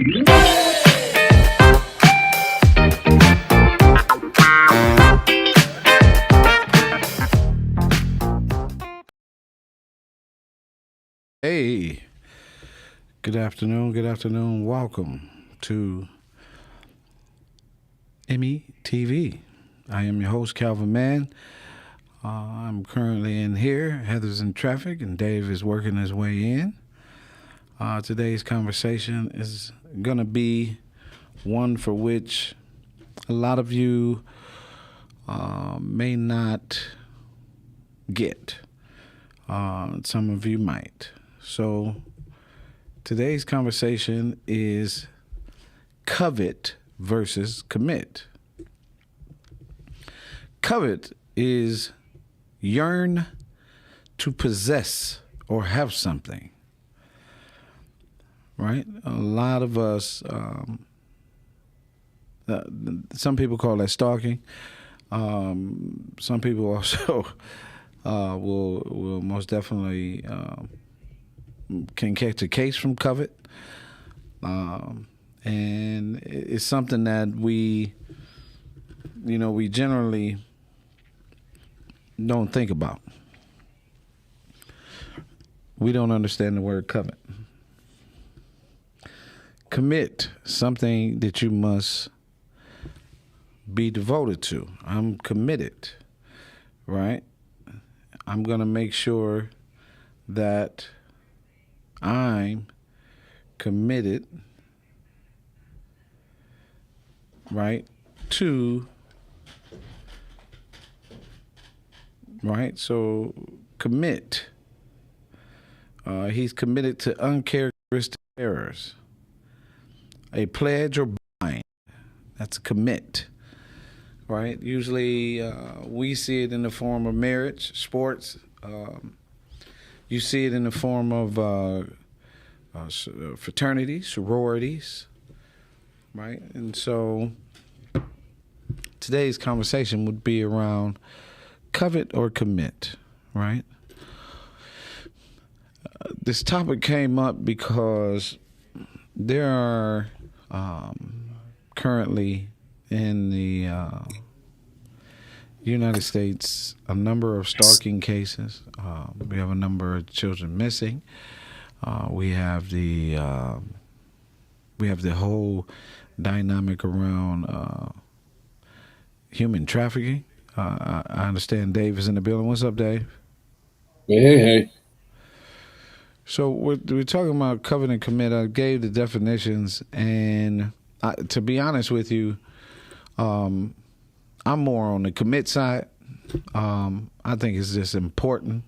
Hey, good afternoon. Good afternoon. Welcome to EMIY TV. I am your host, Calvin Mann. I'm currently in here. Heather's in traffic, and Dave is working his way in. Today's conversation is going to be one for which a lot of you may not get. Some of you might. So today's conversation is covet versus commit. Covet is yearn to possess or have something, right? A lot of us, some people call that stalking. Some people also will most definitely can catch a case from covet, and it's something that we generally don't think about. We don't understand the word covet. Commit, something that you must be devoted to. I'm committed, right? I'm going to make sure that I'm committed, right, to, right? So commit. He's committed to uncharacteristic errors. A pledge or bind, that's a commit, right? Usually we see it in the form of marriage, sports. You see it in the form of fraternities, sororities, right? And so today's conversation would be around covet or commit, right? This topic came up because there are currently in the United States a number of stalking cases. We have a number of children missing. We have the whole dynamic around human trafficking. I understand Dave is in the building. What's up, Dave? Hey. So we're talking about covet and commit. I gave the definitions, and to be honest with you, I'm more on the commit side. I think it's just important.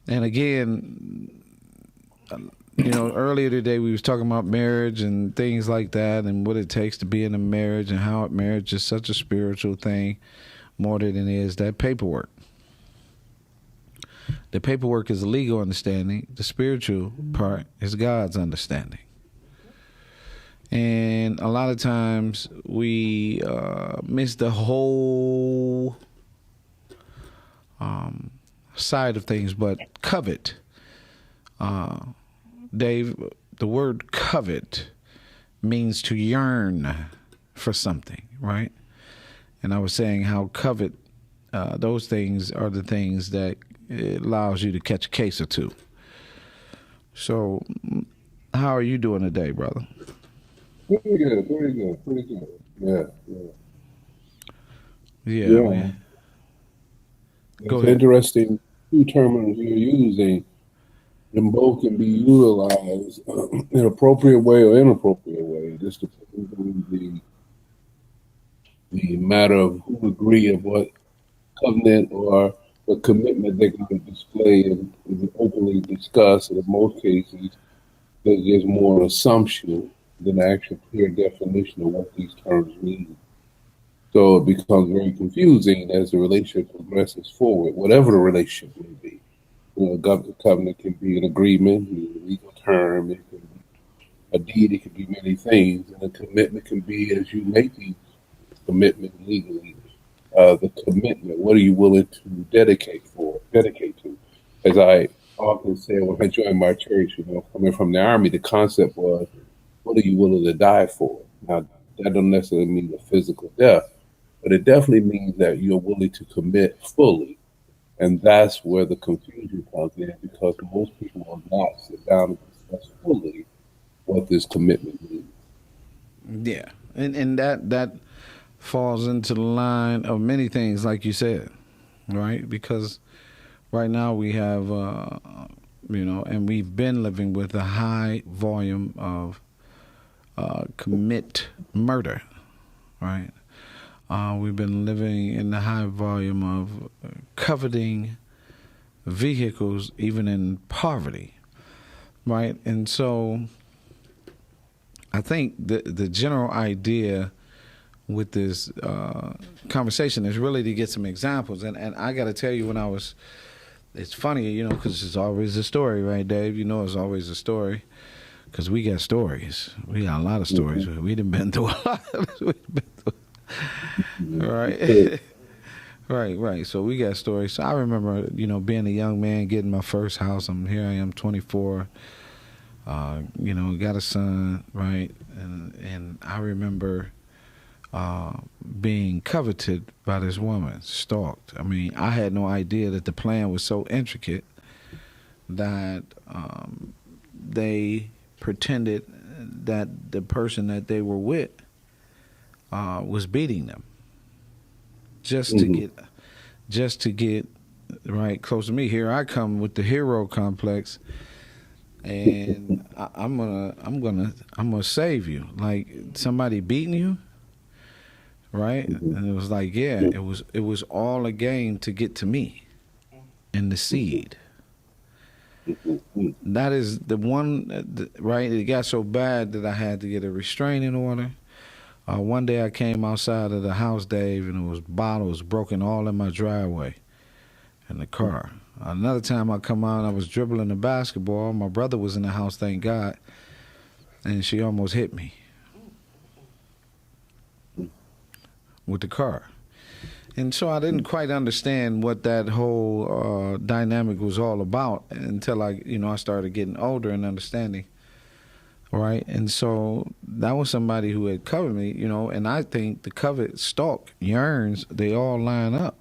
And again, earlier today we was talking about marriage and things like that, and what it takes to be in a marriage, and how marriage is such a spiritual thing, more than it is that paperwork. The paperwork is a legal understanding. The spiritual part is God's understanding. And a lot of times we miss the whole side of things. But covet, Dave, the word covet means to yearn for something, right? And I was saying how covet, those things are the things that it allows you to catch a case or two. So how are you doing today, brother? Pretty good. Yeah. Man. Go It's ahead. interesting, two terms you're using, and both can be utilized in an appropriate way or inappropriate way. Just depends on the matter of who agree of what covenant or what commitment they're going to display and openly discuss. And in most cases, there's more an assumption than an actual clear definition of what these terms mean. So it becomes very confusing as the relationship progresses forward, whatever the relationship may be. The covenant can be an agreement, a legal term, it can be a deed, it can be many things, and a commitment can be as you make these commitments legally. The commitment, what are you willing to dedicate to? As I often say when I joined my church, coming from the Army, the concept was what are you willing to die for? Now, that doesn't necessarily mean a physical death, but it definitely means that you're willing to commit fully. And that's where the confusion comes in because most people will not sit down and discuss fully what this commitment means. Yeah, and that falls into the line of many things, like you said, right? Because right now we have, and we've been living with a high volume of commit murder, right? We've been living in the high volume of coveting vehicles, even in poverty, right? And so I think the general idea with this conversation is really to get some examples. And I got to tell you, it's funny, because it's always a story, right, Dave? It's always a story because we got stories. We got a lot of stories. Mm-hmm. We done been through a lot. Right. Right. So we got stories. So I remember, being a young man, getting my first house. Here I am, 24. Got a son, right? And I remember being coveted by this woman, stalked. I mean, I had no idea that the plan was so intricate that they pretended that the person that they were with was beating them just to get right close to me. Here I come with the hero complex, and I'm gonna save you. Like somebody beating you, right? And it was like, yeah, it was all a game to get to me and the seed. That is the one, right? It got so bad that I had to get a restraining order. One day I came outside of the house, Dave, and it was bottles broken all in my driveway in the car. Another time I come out, I was dribbling the basketball. My brother was in the house, thank God, and she almost hit me with the car. And so I didn't quite understand what that whole dynamic was all about until I started getting older and understanding. Right, and so that was somebody who had covered me, and I think the covet, stalk, yearns, they all line up.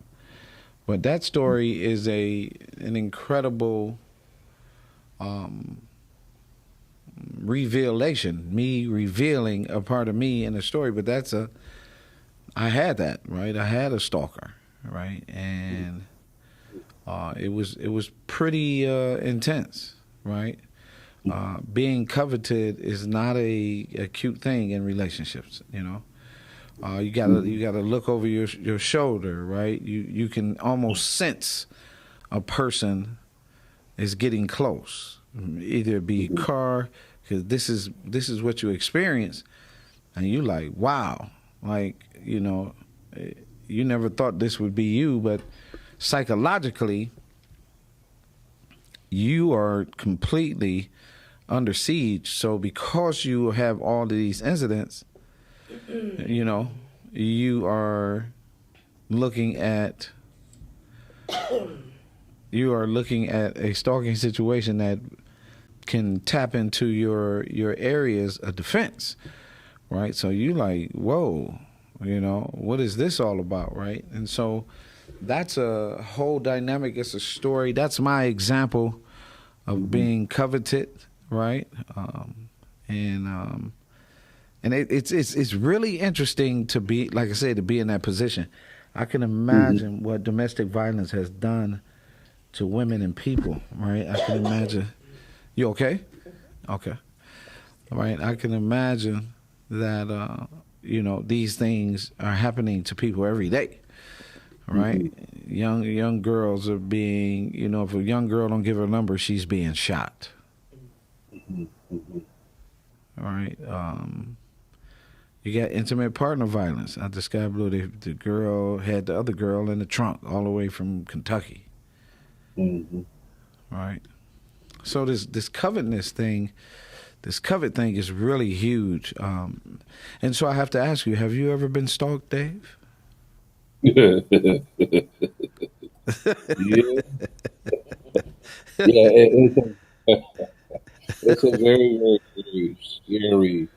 But that story is an incredible revelation, me revealing a part of me in the story. But I had that, right? I had a stalker, right? And it was pretty intense, right? Being coveted is not a cute thing in relationships. You gotta look over your shoulder, right? You can almost sense a person is getting close. Either it be a car, because this is what you experience, and you like, wow, like you never thought this would be you, but psychologically, you are completely under siege. So because you have all of these incidents, you are looking at a stalking situation that can tap into your areas of defense, right? So you like, whoa, what is this all about, right? And so that's a whole dynamic. It's a story. That's my example of being coveted, right? And it's really interesting to be, like I said, to be in that position. I can imagine what domestic violence has done to women and people, right? I can imagine. You okay? Okay. All right. I can imagine that these things are happening to people every day. Right, young girls are being, if a young girl don't give her number, she's being shot. All right, you got intimate partner violence. Out the sky blue, the girl had the other girl in the trunk all the way from Kentucky. Right, so this covetousness thing, this covet thing is really huge. And so I have to ask you, have you ever been stalked, Dave? Yeah. Yeah, it's a very, very very scary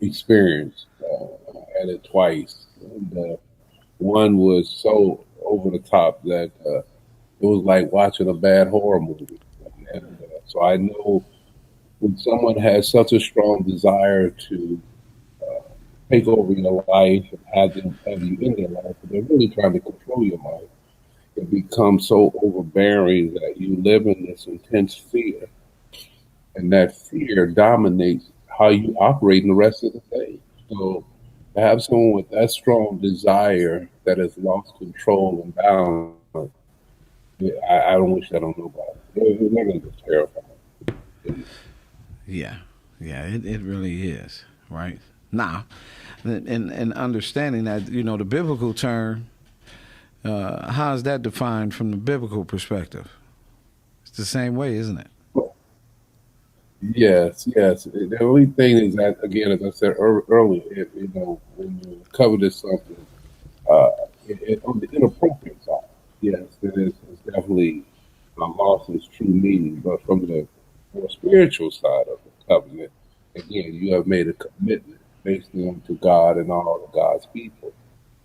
experience. I had it twice. And, one was so over the top that it was like watching a bad horror movie. And so I know when someone has such a strong desire to take over your life and have you in their life, but they're really trying to control your life. It becomes so overbearing that you live in this intense fear, and that fear dominates how you operate in the rest of the day. So to have someone with that strong desire that has lost control and balance, yeah, I don't wish that on nobody. They're going to be terrifying. Yeah, yeah, it really is, right? Now, and understanding that, the biblical term, how is that defined from the biblical perspective? It's the same way, isn't it? Yes, yes. The only thing is that, again, as I said earlier, when you cover something, uh, on the inappropriate side, yes, it's definitely lost its true meaning. But from the more spiritual side of the covenant, again, you have made a commitment based on to God and all of God's people,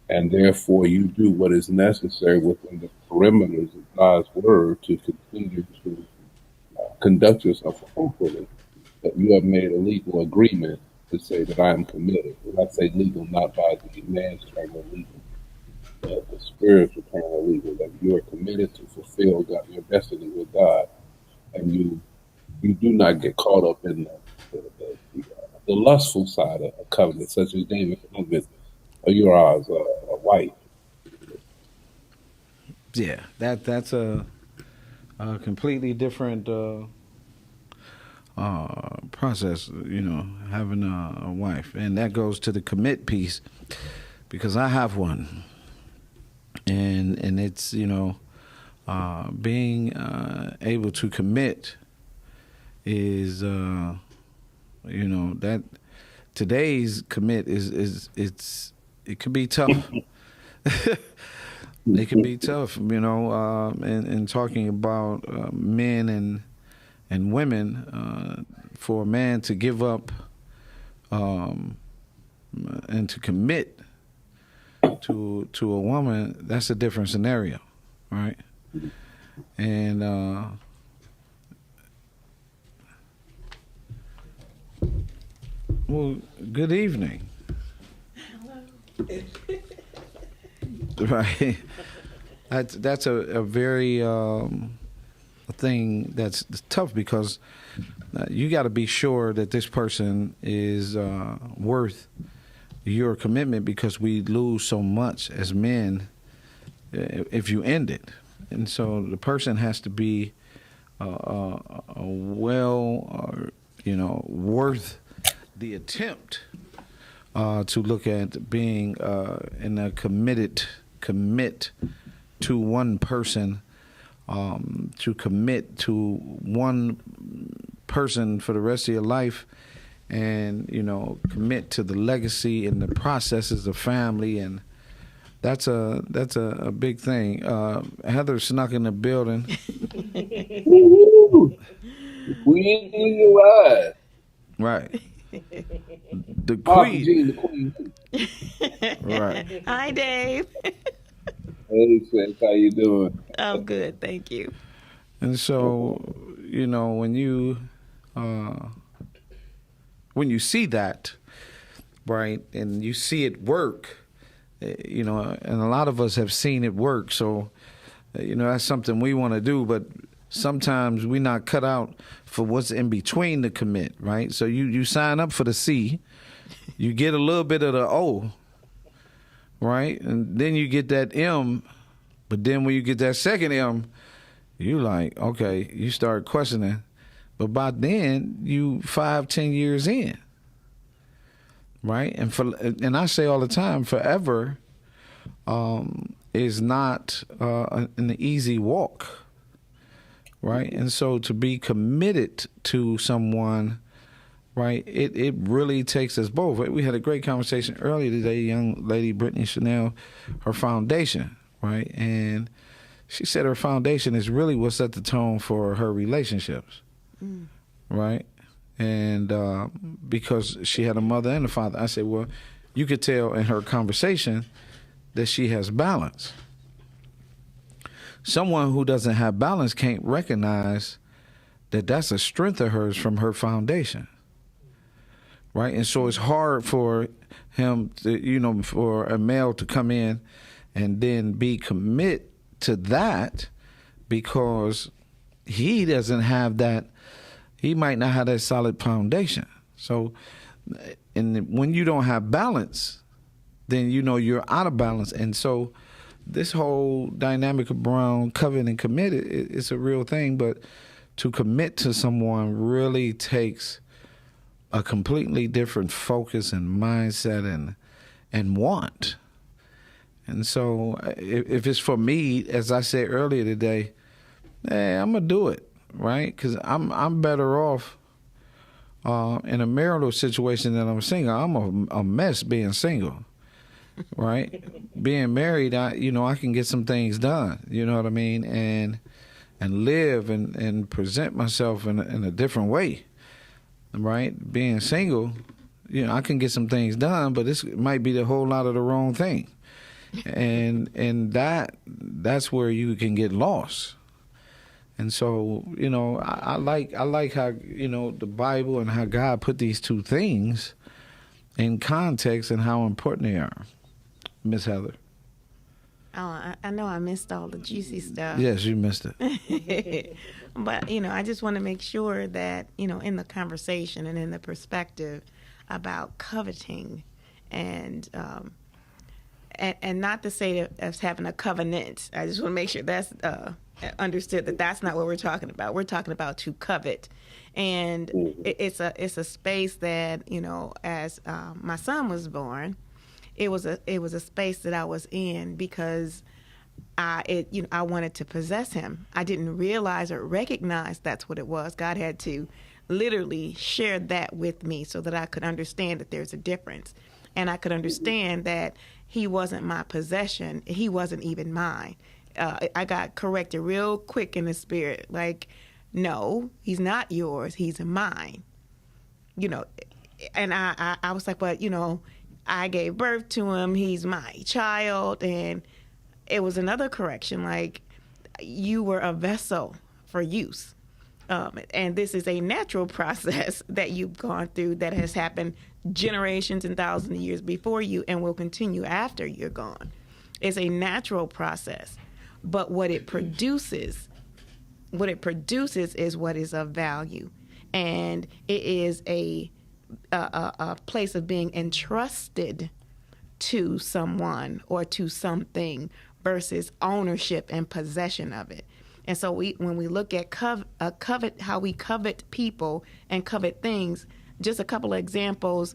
and therefore you do what is necessary within the perimeters of God's word to continue to conduct yourself appropriately. That you have made a legal agreement to say that I am committed. When I say legal, not by the man's term of legal, but the spiritual term of legal, that you are committed to fulfill your destiny with God, and you do not get caught up in the lustful side of a covenant, such as David with Uriah's wife. Yeah, that's a completely different process, having a wife. And that goes to the commit piece, because I have one. And it's, being able to commit is, that today's commit it could be tough. It can be tough, and talking about men and women, for a man to give up and to commit to a woman, that's a different scenario, right? And well, good evening. Right. That's a very thing that's tough, because you got to be sure that this person is worth your commitment, because we lose so much as men if you end it. And so the person has to be worth the attempt to look at being in a commit to one person, to commit to one person for the rest of your life, and commit to the legacy and the processes of family. And that's a big thing. Heather snuck in the building. Woo-hoo. Queen in your eyes. Right. The Papa queen. Jean, the queen. Right. Hi, Dave. Hey, sis, how you doing? I'm good, thank you. And so, when you see that, right, and you see it work, and a lot of us have seen it work. So, that's something we want to do, but sometimes we're not cut out for what's in between the commit, right? So you sign up for the C, you get a little bit of the O, right? And then you get that M, but then when you get that second M, you like, okay, you start questioning. But by then, you 5-10 years in, right? And I say all the time, forever is not an easy walk, right? And so to be committed to someone, right, it really takes us both. We had a great conversation earlier today, young lady Brittany Chanel, her foundation, right? And she said her foundation is really what set the tone for her relationships, right? And because she had a mother and a father, I said, well, you could tell in her conversation that she has balance. Someone who doesn't have balance can't recognize that that's a strength of hers from her foundation, right? And so it's hard for him to, for a male to come in and then be commit to that, because he doesn't have that. He might not have that solid foundation. So, and when you don't have balance, then you're out of balance. And so this whole dynamic around covenant and committed, it's a real thing, but to commit to someone really takes a completely different focus and mindset and want. And so if it's for me, as I said earlier today, I'm going to do it, right? Because I'm better off in a marital situation than I'm single. I'm a mess being single, right? Being married, I can get some things done, you know what I mean? And live and present myself in a different way, right? Being single, I can get some things done, but this might be the whole lot of the wrong thing. And that's where you can get lost. And so, I like how, the Bible and how God put these two things in context and how important they are. Miss Heather. Oh, I know I missed all the juicy stuff. Yes, you missed it. But, I just want to make sure that, in the conversation and in the perspective about coveting and not to say that as having a covenant. I just want to make sure that's understood that that's not what we're talking about. We're talking about to covet. And it's a space that, as my son was born, it was a space that I was in because I wanted to possess him. I didn't realize or recognize that's what it was. God had to literally share that with me so that I could understand that there's a difference. And I could understand that he wasn't my possession. He wasn't even mine. I got corrected real quick in the spirit. Like, no, he's not yours. He's mine. And I was like, but, I gave birth to him. He's my child. And it was another correction. Like, you were a vessel for use. And this is a natural process that you've gone through that has happened generations and thousands of years before you and will continue after you're gone. It's a natural process. But what it produces is what is of value. And it is a place of being entrusted to someone or to something versus ownership and possession of it. And so when we look at how we covet people and covet things, just a couple of examples,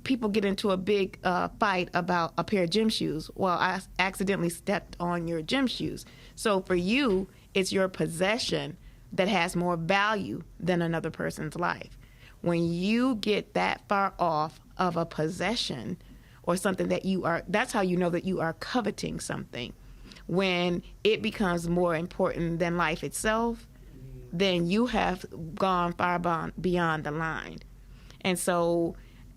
people get into a big fight about a pair of gym shoes. Well, I accidentally stepped on your gym shoes. So for you, it's your possession that has more value than another person's life. When you get that far off of a possession or something that's how you know that you are coveting something. When it becomes more important than life itself, then you have gone far beyond the line. And so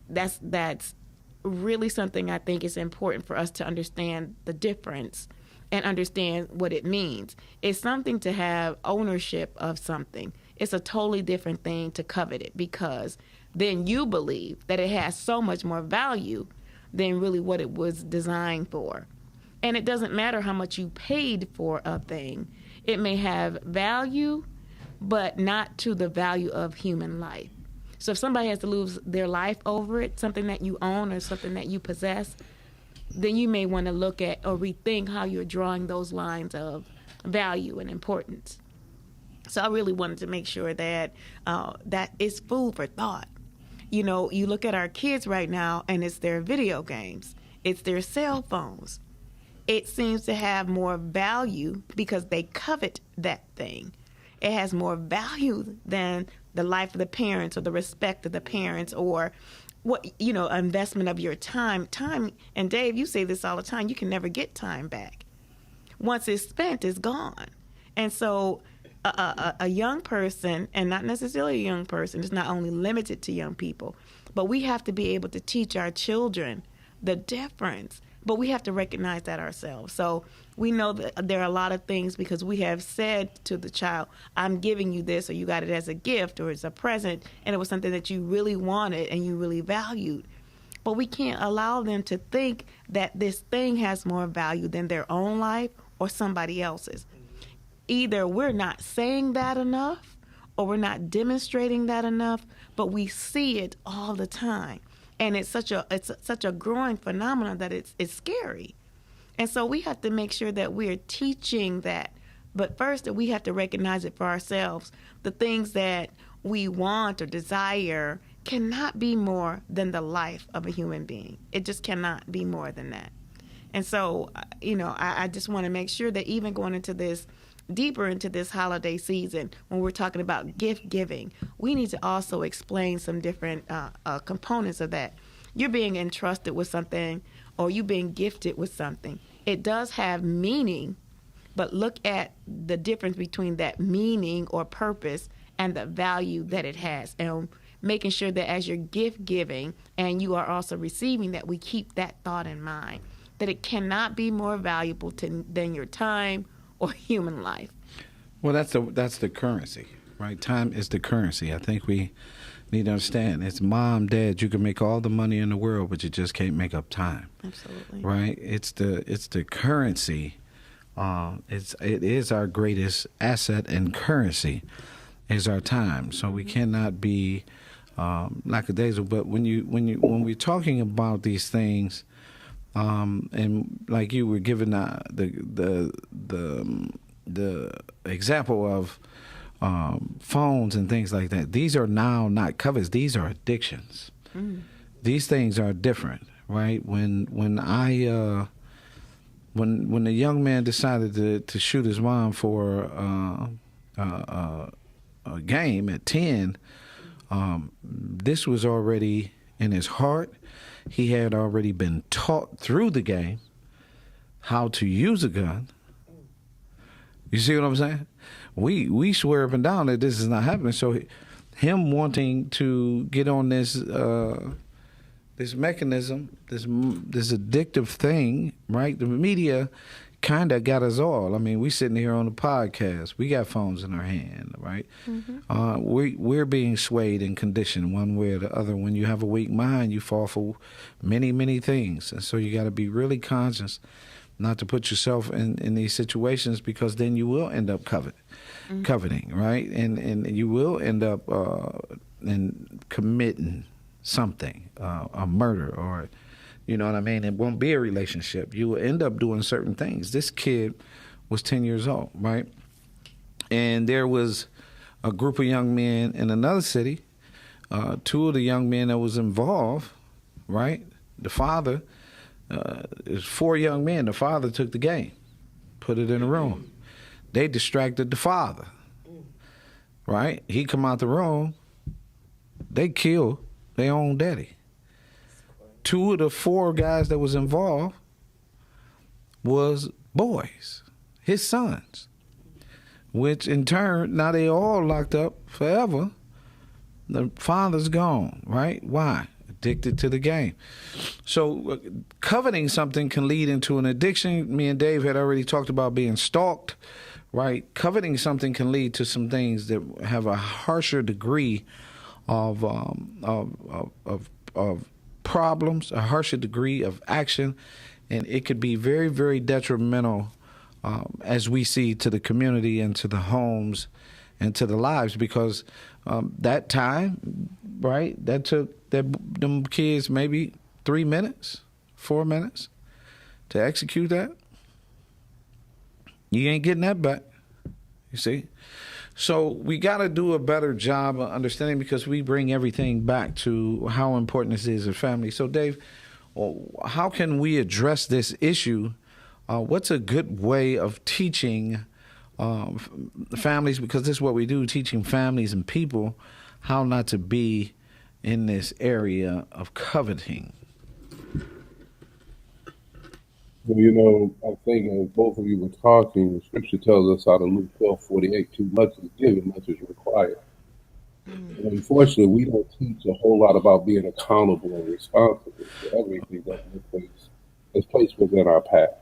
that's really something I think is important for us to understand the difference and understand what it means. It's something to have ownership of something. It's a totally different thing to covet it, because then you believe that it has so much more value than really what it was designed for. And it doesn't matter how much you paid for a thing. It may have value, but not to the value of human life. So if somebody has to lose their life over it, something that you own or something that you possess, then you may want to look at or rethink how you're drawing those lines of value and importance. So I really wanted to make sure that that is food for thought. You look at our kids right now, and it's their video games. It's their cell phones. It seems to have more value because they covet that thing. It has more value than the life of the parents or the respect of the parents or investment of your time. Time, and Dave, you say this all the time, you can never get time back. Once it's spent, it's gone. And so a young person, and not necessarily a young person, it's not only limited to young people, but we have to be able to teach our children the difference. But we have to recognize that ourselves. So we know that there are a lot of things because we have said to the child, I'm giving you this, or you got it as a gift or as a present, and it was something that you really wanted and you really valued. But we can't allow them to think that this thing has more value than their own life or somebody else's. Either we're not saying that enough or we're not demonstrating that enough, but we see it all the time. And it's such a growing phenomenon that it's scary. And so we have to make sure that we're teaching that. But first, that we have to recognize it for ourselves. The things that we want or desire cannot be more than the life of a human being. It just cannot be more than that. And so, I just want to make sure that even going into this, deeper into this holiday season, when we're talking about gift giving, we need to also explain some different components of that. You're being entrusted with something, or you being gifted with something. It does have meaning, but look at the difference between that meaning or purpose and the value that it has, and making sure that as you're gift giving and you are also receiving, that we keep that thought in mind, that it cannot be more valuable than your time or human life. Well, that's the currency, right? Time is the currency. I think we need to understand. It's mom, dad. You can make all the money in the world, but you just can't make up time. Absolutely. Right? It's the currency. It is our greatest asset and currency is our time. So we cannot be lackadaisical. But when we're talking about these things, and like you were given the example of phones and things like that, these are now not covers. These are addictions. These things are different, right? When the young man decided to shoot his mom for a game at 10, this was already in his heart. He had already been taught through the game how to use a gun. You see what I'm saying? We swear up and down that this is not happening. So him wanting to get on this this mechanism, this addictive thing, right? The media kind of got us all. I mean, we sitting here on the podcast. We got phones in our hand, right? We're being swayed and conditioned one way or the other. When you have a weak mind, you fall for many, many things. And so you got to be really conscious not to put yourself in these situations, because then you will end up coveting, right? And you will end up in committing something, a murder, or you know what I mean? It won't be a relationship. You will end up doing certain things. This kid was 10 years old, right? And there was a group of young men in another city. Two of the young men that was involved, right? The father, there's 4 young men. The father took the game, put it in a room. They distracted the father, right? He come out the room. They killed their own daddy. 2 of the 4 guys that was involved was boys, his sons, which in turn, now they all locked up forever. The father's gone, right? Why? Addicted to the game. So coveting something can lead into an addiction. Me and Dave had already talked about being stalked, right? Coveting something can lead to some things that have a harsher degree of problems, a harsher degree of action, and it could be very, very detrimental as we see to the community and to the homes and to the lives, because that time, right, that took them kids maybe 3 minutes, 4 minutes to execute that. You ain't getting that back, you see? So we got to do a better job of understanding, because we bring everything back to how important this is in family. So, Dave, how can we address this issue? What's a good way of teaching families, because this is what we do, teaching families and people how not to be in this area of coveting? Well, I think as both of you were talking, the scripture tells us out of Luke 12:48, too much is given, much is required. Mm. And unfortunately, we don't teach a whole lot about being accountable and responsible for everything that is placed within our path.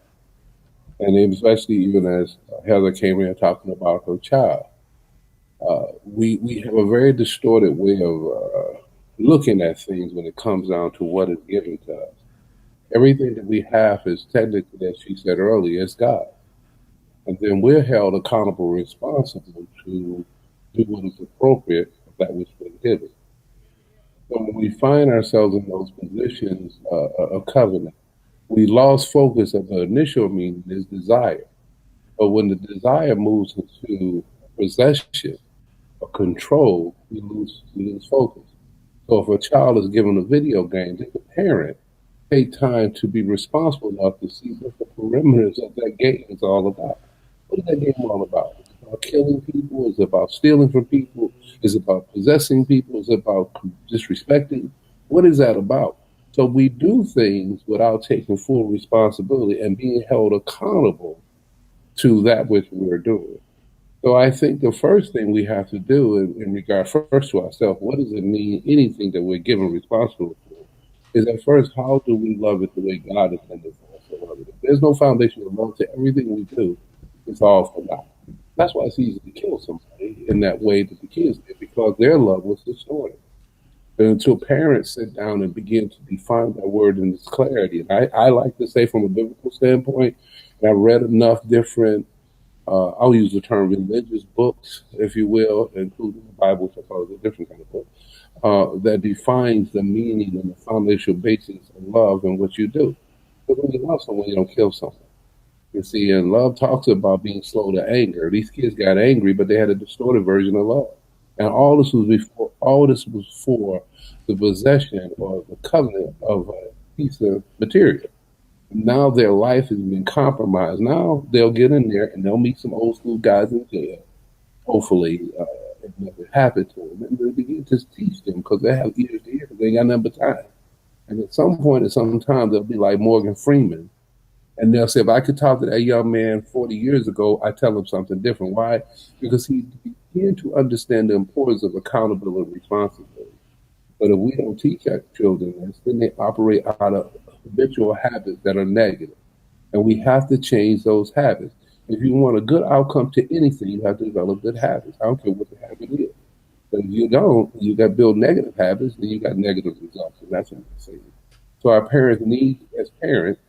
And especially even as Heather came in talking about her child, we have a very distorted way of looking at things when it comes down to what is given to us. Everything that we have is technically, as she said earlier, is God. And then we're held accountable, responsible to do what is appropriate of that which was given. So when we find ourselves in those positions of covenant, we lost focus of the initial meaning is desire. But when the desire moves into possession or control, we lose focus. So if a child is given a video game, the parent take time to be responsible enough to see what the perimeters of that game is all about. What is that game all about? Is it about killing people? Is it about stealing from people? Is it about possessing people? Is it about disrespecting? What is that about? So we do things without taking full responsibility and being held accountable to that which we're doing. So I think the first thing we have to do in regard first to ourselves, what does it mean, anything that we're given responsibility for, is at first, how do we love it the way God intended for us to love it? If there's no foundation of love to everything we do, it's all for naught. That's why it's easy to kill somebody in that way that the kids did, because their love was distorted. And until parents sit down and begin to define that word in its clarity, and I like to say from a biblical standpoint, and I read enough different I'll use the term religious books, if you will, including the Bible, which I thought was a different kind of book, that defines the meaning and the foundational basis of love and what you do. But when you love someone, you don't kill someone. You see, and love talks about being slow to anger. These kids got angry, but they had a distorted version of love. And all this was for the possession or the covenant of a piece of material. Now their life has been compromised. Now they'll get in there and they'll meet some old school guys in jail. Hopefully, it never happened to them. And they begin to teach them because they have ears to hear because they ain't got nothing but time. And at some point, at some time, they'll be like Morgan Freeman. And they'll say, if I could talk to that young man 40 years ago, I tell him something different. Why? Because he began to understand the importance of accountability and responsibility. But if we don't teach our children this, then they operate out of habitual habits that are negative. And we have to change those habits. If you want a good outcome to anything, you have to develop good habits. I don't care what the habit is. But if you don't, you got to build negative habits, then you got negative results. And that's what I'm saying. So our parents need, as parents,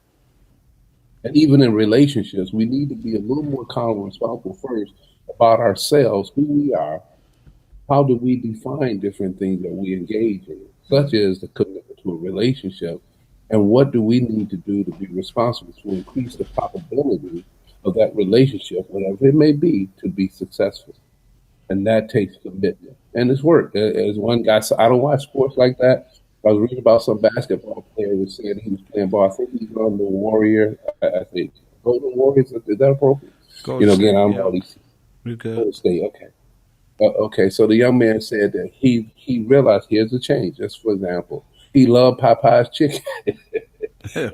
and even in relationships, we need to be a little more accountable and responsible first about ourselves, who we are, how do we define different things that we engage in, such as the commitment to a relationship, and what do we need to do to be responsible to increase the probability of that relationship, whatever it may be, to be successful. And that takes commitment. And it's work. As one guy said, I don't watch sports like that. I was reading about some basketball player who said he was playing ball. I think he's on the Warrior. I think Golden Warriors. Is that appropriate? Go to Again, state. I'm Yep. all these You good. Golden State. Okay. Okay, so the young man said that he realized here's a change. Just for example, he loved Popeye's chicken,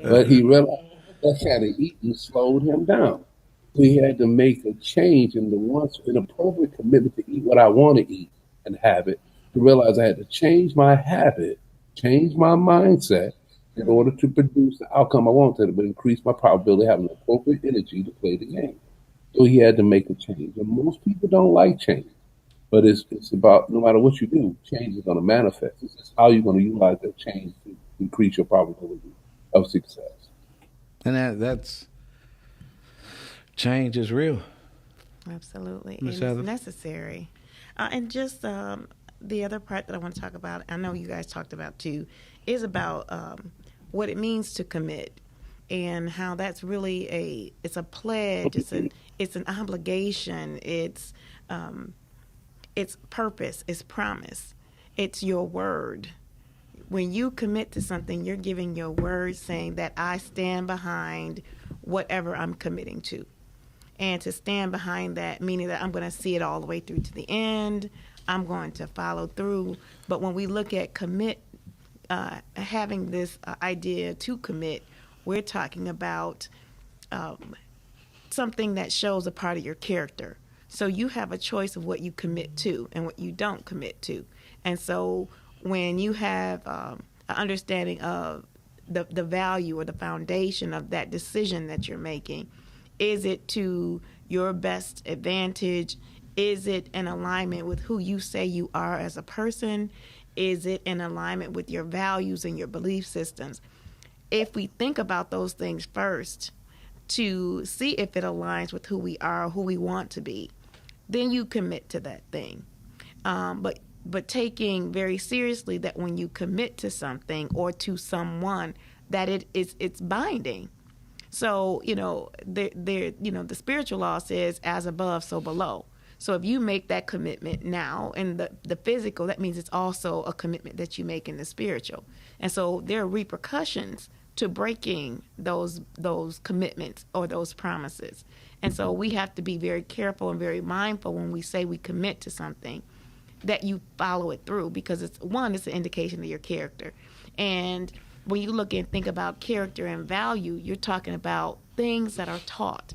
but he realized that kind of eating slowed him down. So he had to make a change in the once an appropriate commitment to eat what I want to eat and have it. To realize I had to change my habit, change my mindset in order to produce the outcome I wanted, but increase my probability of having the appropriate energy to play the game. So he had to make a change. And most people don't like change. But it's about no matter what you do, change is going to manifest. It's just how you're going to utilize that change to increase your probability of success. And that's change is real. Absolutely. Miss And it's Heather? necessary. And just the other part that I want to talk about, I know you guys talked about too, is about what it means to commit and how that's really it's a pledge, it's an obligation, it's purpose, it's promise, it's your word. When you commit to something, you're giving your word saying that I stand behind whatever I'm committing to. And to stand behind that, meaning that I'm going to see it all the way through to the end. I'm going to follow through. But when we look at commit, having this idea to commit, we're talking about something that shows a part of your character. So you have a choice of what you commit to and what you don't commit to. And so when you have an understanding of the value or the foundation of that decision that you're making, is it to your best advantage? Is it in alignment with who you say you are as a person? Is it in alignment with your values and your belief systems? If we think about those things first to see if it aligns with who we are, who we want to be, then you commit to that thing. But taking very seriously that when you commit to something or to someone, that it's binding. So, the spiritual law says as above, so below. So if you make that commitment now in the physical, that means it's also a commitment that you make in the spiritual. And so there are repercussions to breaking those commitments or those promises. And so we have to be very careful and very mindful when we say we commit to something, that you follow it through, because it's an indication of your character. And when you look and think about character and value, you're talking about things that are taught.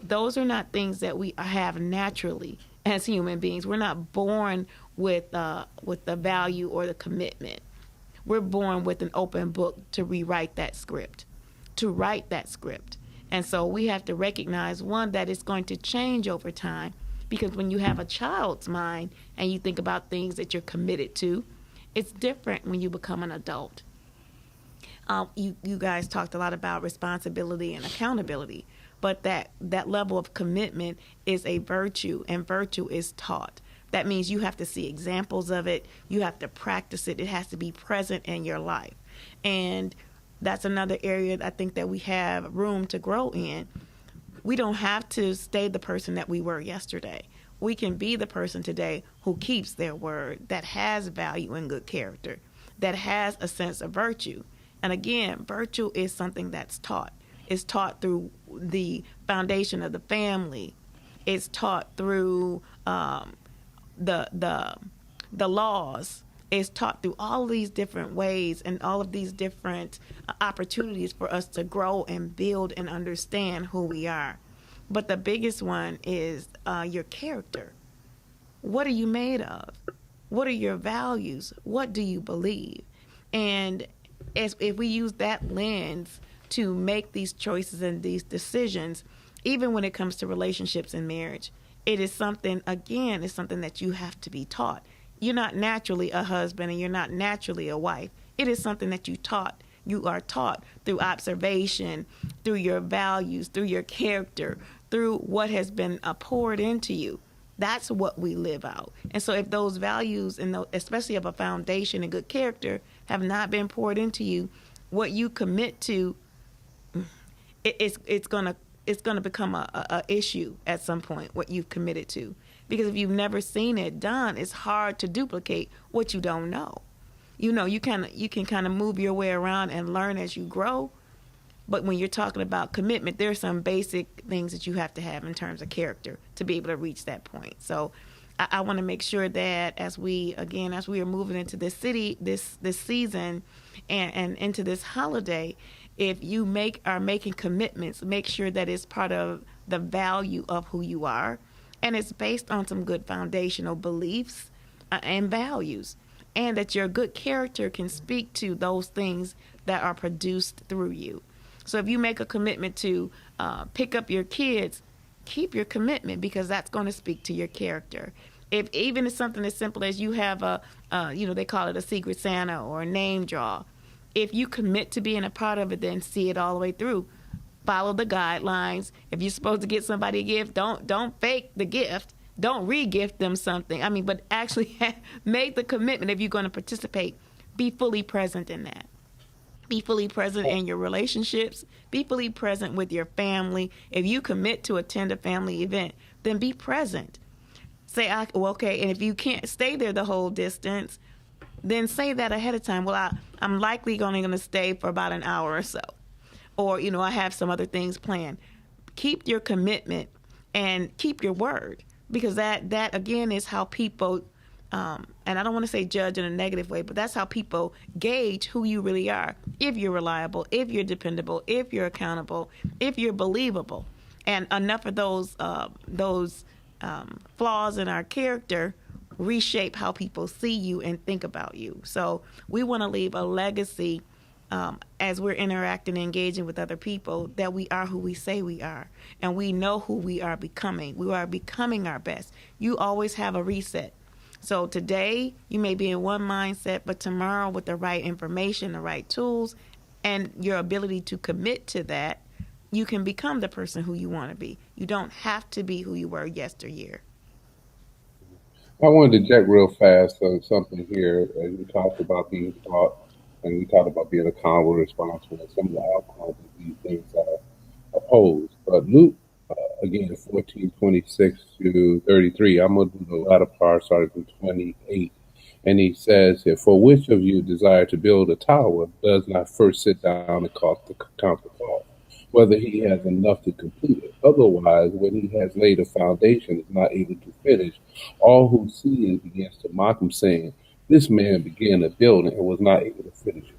Those are not things that we have naturally as human beings. We're not born with the value or the commitment. We're born with an open book to rewrite that script, to write that script. And so we have to recognize, one, that it's going to change over time, because when you have a child's mind and you think about things that you're committed to, it's different when you become an adult. You guys talked a lot about responsibility and accountability, but that level of commitment is a virtue, and virtue is taught. That means you have to see examples of it. You have to practice it. It has to be present in your life. And that's another area I think that we have room to grow in. We don't have to stay the person that we were yesterday. We can be the person today who keeps their word, that has value and good character, that has a sense of virtue. And again, virtue is something that's taught. It's taught through the foundation of the family. It's taught through the laws. Is taught through all of these different ways and all of these different opportunities for us to grow and build and understand who we are. But the biggest one is your character. What are you made of? What are your values? What do you believe? And if we use that lens to make these choices and these decisions, even when it comes to relationships and marriage, it is something, again, it's something that you have to be taught. You're not naturally a husband and you're not naturally a wife. It is something that you are taught through observation, through your values, through your character, through what has been poured into you. That's what we live out. And so if those values, and especially of a foundation and good character, have not been poured into you, what you commit to, it's gonna become a issue at some point, what you've committed to. Because if you've never seen it done, it's hard to duplicate what you don't know. You can kind of move your way around and learn as you grow. But when you're talking about commitment, there are some basic things that you have to have in terms of character to be able to reach that point. So I want to make sure that as we are moving into this season and into this holiday, if you are making commitments, make sure that it's part of the value of who you are. And it's based on some good foundational beliefs and values, and that your good character can speak to those things that are produced through you. So if you make a commitment to pick up your kids, keep your commitment, because that's going to speak to your character. If even it's something as simple as you have they call it a secret Santa or a name draw. If you commit to being a part of it, then see it all the way through. Follow the guidelines. If you're supposed to get somebody a gift, don't fake the gift. Don't re-gift them something. But actually make the commitment. If you're going to participate, be fully present in that. Be fully present in your relationships. Be fully present with your family. If you commit to attend a family event, then be present. Say, okay, and if you can't stay there the whole distance, then say that ahead of time. Well, I'm likely only going to stay for about an hour or so. Or, I have some other things planned. Keep your commitment and keep your word, because that again, is how people and I don't want to say judge in a negative way, but that's how people gauge who you really are. If you're reliable, if you're dependable, if you're accountable, if you're believable. And enough of those flaws in our character reshape how people see you and think about you. So we want to leave a legacy as we're interacting and engaging with other people, that we are who we say we are, and we know who we are becoming. We are becoming our best. You always have a reset. So today you may be in one mindset, but tomorrow with the right information, the right tools, and your ability to commit to that, you can become the person who you want to be. You don't have to be who you were yesteryear. I wanted to check real fast on something here. We talked about being taught, and we talked about being accountable, responsible, and some of the outcomes of these things are opposed. But Luke, again, 14:26 to 33, I'm going to do the latter part, starting from 28. And he says here, for which of you desire to build a tower does not first sit down and count the cost, whether he has enough to complete it. Otherwise, when he has laid a foundation, is not able to finish, all who see it begins to mock him, saying, this man began a building and was not able to finish it.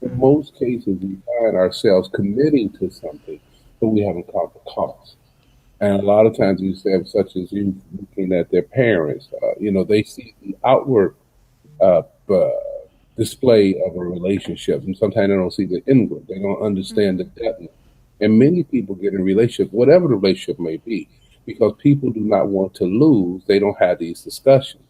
In most cases, we find ourselves committing to something, but we haven't caught the cost. And a lot of times you say, such as you looking at their parents, they see the outward uh, display of a relationship, and sometimes they don't see the inward. They don't understand the depth. And many people get in a relationship, whatever the relationship may be, because people do not want to lose. They don't have these discussions.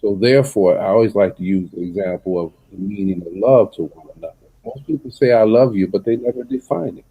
So therefore, I always like to use the example of the meaning of love to one another. Most people say, I love you, but they never define it.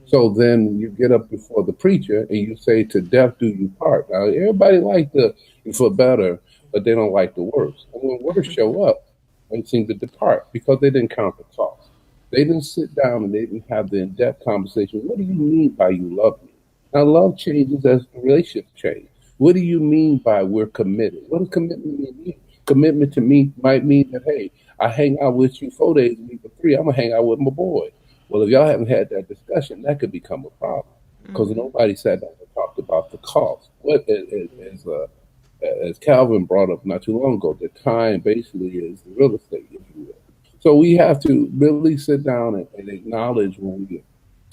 So then you get up before the preacher and you say, to death do you part. Now, everybody like the for better, but they don't like the worse. And when worse show up, they seem to depart because they didn't count the cost. They didn't sit down and they didn't have the in-depth conversation. What do you mean by you love me? Now, love changes as the relationship changes. What do you mean by we're committed? What does commitment mean? Commitment to me might mean that, hey, I hang out with you 4 days a week, but 3, I'm going to hang out with my boy. Well, if y'all haven't had that discussion, that could become a problem because nobody sat down and talked about the cost. As Calvin brought up not too long ago, the time basically is the real estate, if you will. So we have to really sit down and acknowledge when we're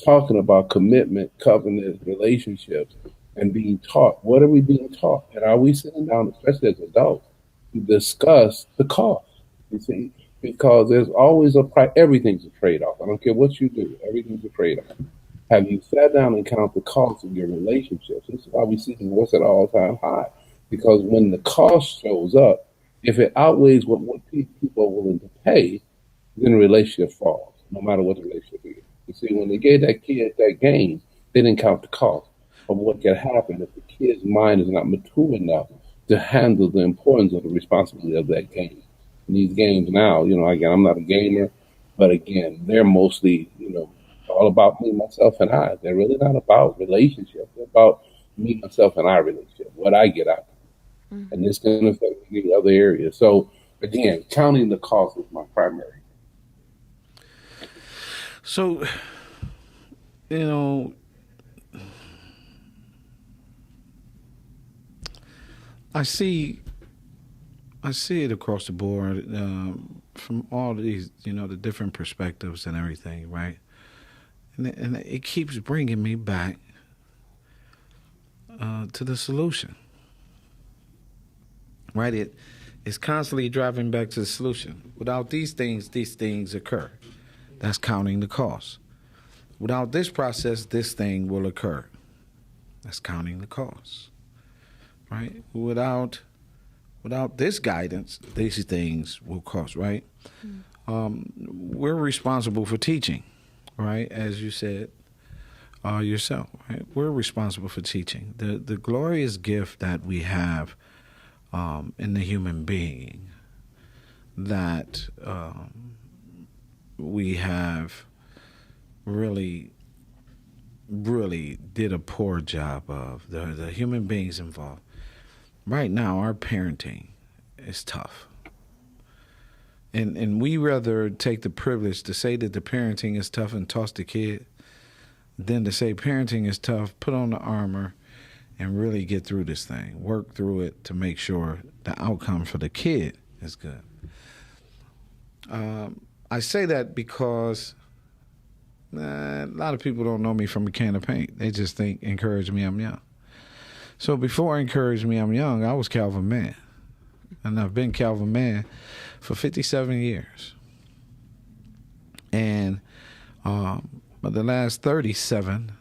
talking about commitment, covenant, relationships, and being taught. What are we being taught? And are we sitting down, especially as adults, to discuss the cost? You see, because there's always everything's a trade-off. I don't care what you do, everything's a trade-off. Have you sat down and counted the cost of your relationships? This is why we see divorce at all-time high. Because when the cost shows up, if it outweighs what people are willing to pay, then the relationship falls, no matter what the relationship is. You see, when they gave that kid that game, they didn't count the cost of what could happen if the kid's mind is not mature enough to handle the importance of the responsibility of that game. And these games now, again, I'm not a gamer, but again, they're mostly, all about me, myself, and I. They're really not about relationships. They're about me, myself, and our relationship, what I get out of it. And this can affect many other areas. So, again, counting the cost is my primary. So, I see it across the board from all these, the different perspectives and everything, right? And it keeps bringing me back to the solution, right? It's constantly driving back to the solution. Without these things occur. That's counting the cost. Without this process, this thing will occur. That's counting the cost, right? Without this guidance, these things will cost, right? We're responsible for teaching, right? As you said yourself, right? We're responsible for teaching. The glorious gift that we have in the human being that we have really did a poor job of, the human beings involved. Right now, our parenting is tough. And we rather take the privilege to say that the parenting is tough and toss the kid than to say parenting is tough, put on the armor, and really get through this thing, work through it to make sure the outcome for the kid is good. I say that because a lot of people don't know me from a can of paint. They just think, encourage me, I'm young. So before Encourage Me, I'm Young, I was Calvin Mann. And I've been Calvin Mann for 57 years. And but the last 37,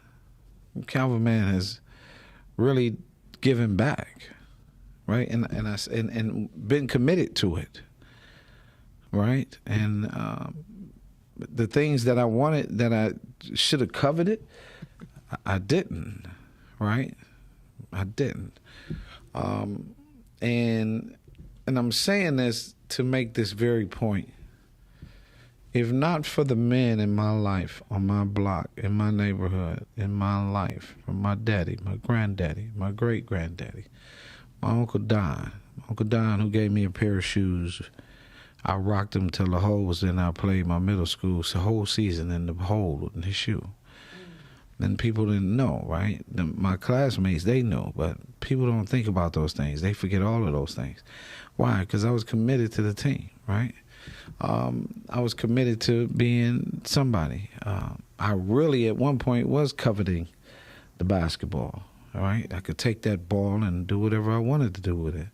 Calvin Mann has really given back, right? And been committed to it, right? And the things that I wanted, that I should have coveted, I didn't, right? I didn't. And I'm saying this to make this very point. If not for the men in my life, on my block, in my neighborhood, in my life, from my daddy, my granddaddy, my great-granddaddy, my Uncle Don, who gave me a pair of shoes. I rocked them till the hole was in. I played my middle school the whole season in the hole in his shoe. And people didn't know, right? My classmates, they know, but people don't think about those things. They forget all of those things. Why? Because I was committed to the team, right? I was committed to being somebody. I really, at one point, was coveting the basketball, all right? I could take that ball and do whatever I wanted to do with it.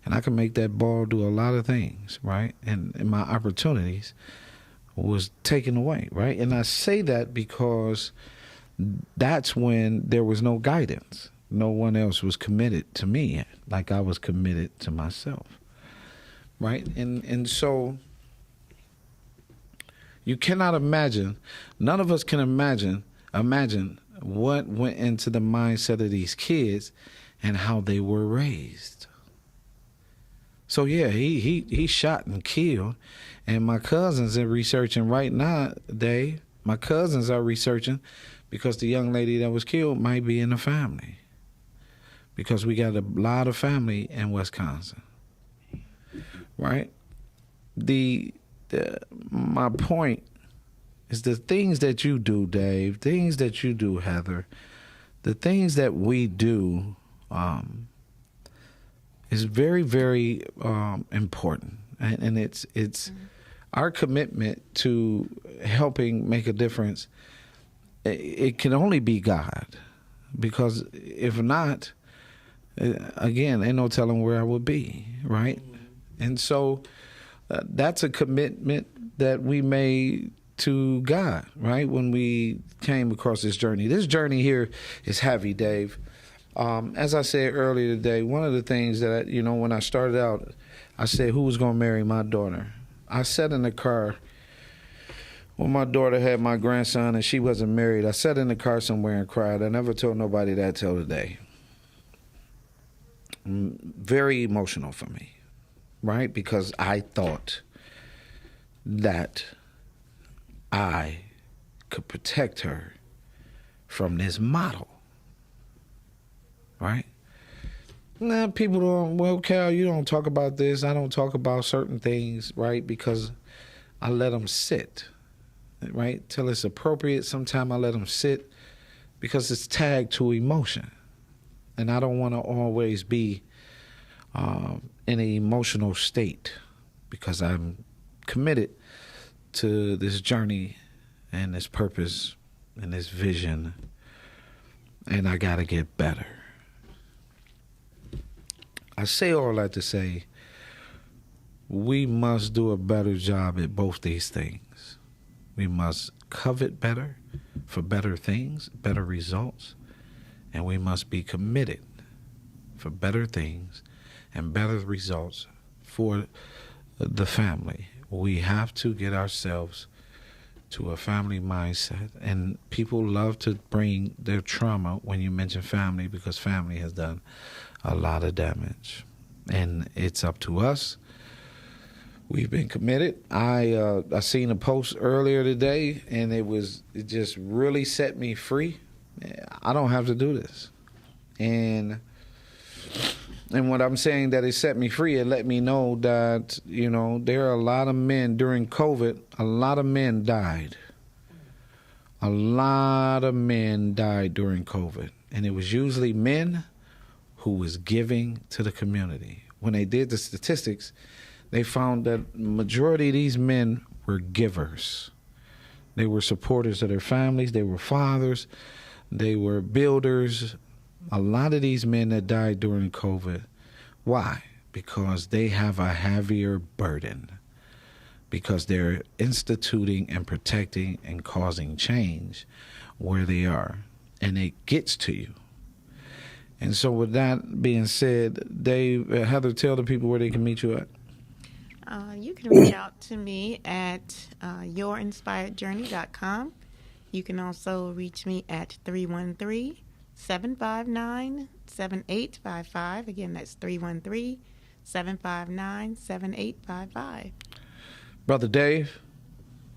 And I could make that ball do a lot of things, right? And my opportunities was taken away, right? And I say that because that's when there was no guidance. No one else was committed to me like I was committed to myself, right? And so you cannot imagine, none of us can imagine what went into the mindset of these kids and how they were raised. So yeah, he shot and killed, and my cousins are researching right now, Dave. My cousins are researching because the young lady that was killed might be in the family, because we got a lot of family in Wisconsin, right? My point is the things that you do, Dave, things that you do, Heather, the things that we do is very, very important. And it's our commitment to helping make a difference. It can only be God, because if not, again, ain't no telling where I would be, right? And so that's a commitment that we made to God, right, when we came across this journey. This journey here is heavy, Dave. As I said earlier today, one of the things that, when I started out, I said, who was going to marry my daughter? I sat in the car when my daughter had my grandson and she wasn't married. I sat in the car somewhere and cried. I never told nobody that till today. Very emotional for me, right? Because I thought that I could protect her from this model, right? Nah, people don't, well, Cal, you don't talk about this. I don't talk about certain things, right? Because I let them sit, right? Till it's appropriate. Sometimes I let them sit because it's tagged to emotion. And I don't want to always be in an emotional state, because I'm committed to this journey and this purpose and this vision, and I got to get better. I say all that to say we must do a better job at both these things. We must covet better for better things, better results, and we must be committed for better things and better results for the family. We have to get ourselves to a family mindset. And people love to bring their trauma when you mention family, because family has done a lot of damage. And it's up to us. We've been committed. I seen a post earlier today, and it just really set me free. I don't have to do this. And what I'm saying that it set me free, it let me know that, there are a lot of men during COVID, a lot of men died. A lot of men died during COVID. and it was usually men who was giving to the community. When they did the statistics, they found that majority of these men were givers. They were supporters of their families. They were fathers. They were builders. A lot of these men that died during COVID. Why? Because they have a heavier burden. Because they're instituting and protecting and causing change where they are. And it gets to you. And so with that being said, Dave, Heather, tell the people where they can meet you at. You can reach out to me at yourinspiredjourney.com. You can also reach me at 313-759-7855. Again, that's 313-759-7855. Brother Dave.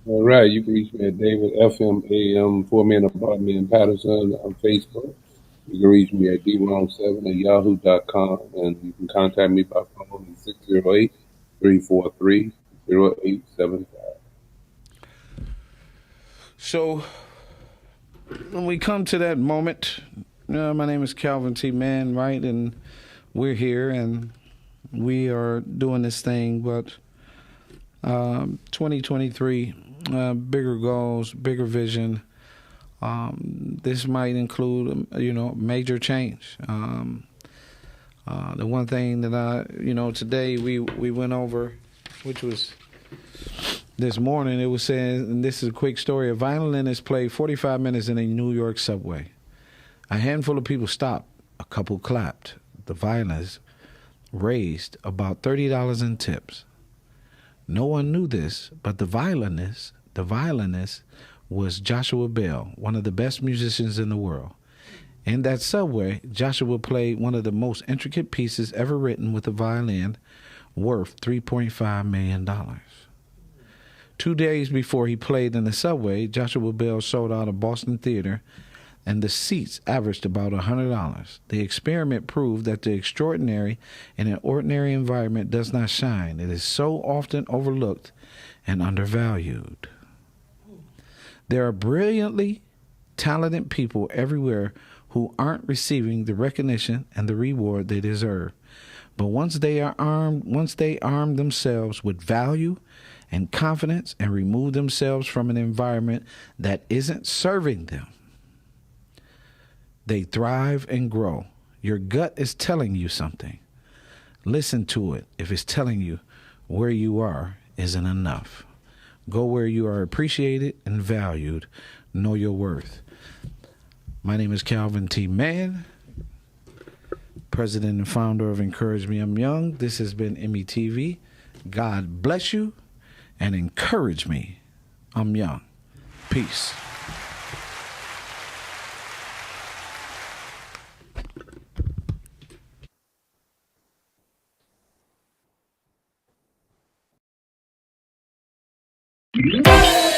All right, you can reach me at David FMAM, 4-Man Apartment in Patterson on Facebook. You can reach me at d17@yahoo.com, and you can contact me by phone at 608-343-0875. So when we come to that moment, my name is Calvin T. Mann, right? And we're here, and we are doing this thing, but 2023, bigger goals, bigger vision. This might include, major change. The one thing that today we went over, which was this morning, it was saying, and this is a quick story, a violinist played 45 minutes in a New York subway. A handful of people stopped. A couple clapped. The violinist raised about $30 in tips. No one knew this, but the violinist was Joshua Bell, one of the best musicians in the world. In that subway, Joshua played one of the most intricate pieces ever written with a violin, worth $3.5 million. 2 days before he played in the subway, Joshua Bell sold out a Boston theater, and the seats averaged about $100. The experiment proved that the extraordinary in an ordinary environment does not shine. It is so often overlooked and undervalued. There are brilliantly talented people everywhere who aren't receiving the recognition and the reward they deserve. But once they arm themselves with value and confidence and remove themselves from an environment that isn't serving them, they thrive and grow. Your gut is telling you something. Listen to it. If it's telling you where you are isn't enough, go where you are appreciated and valued. Know your worth. My name is Calvin T. Mann, president and founder of Encourage Me, I'm Young. This has been EMIY. God bless you and encourage me. I'm young. Peace. Yeah.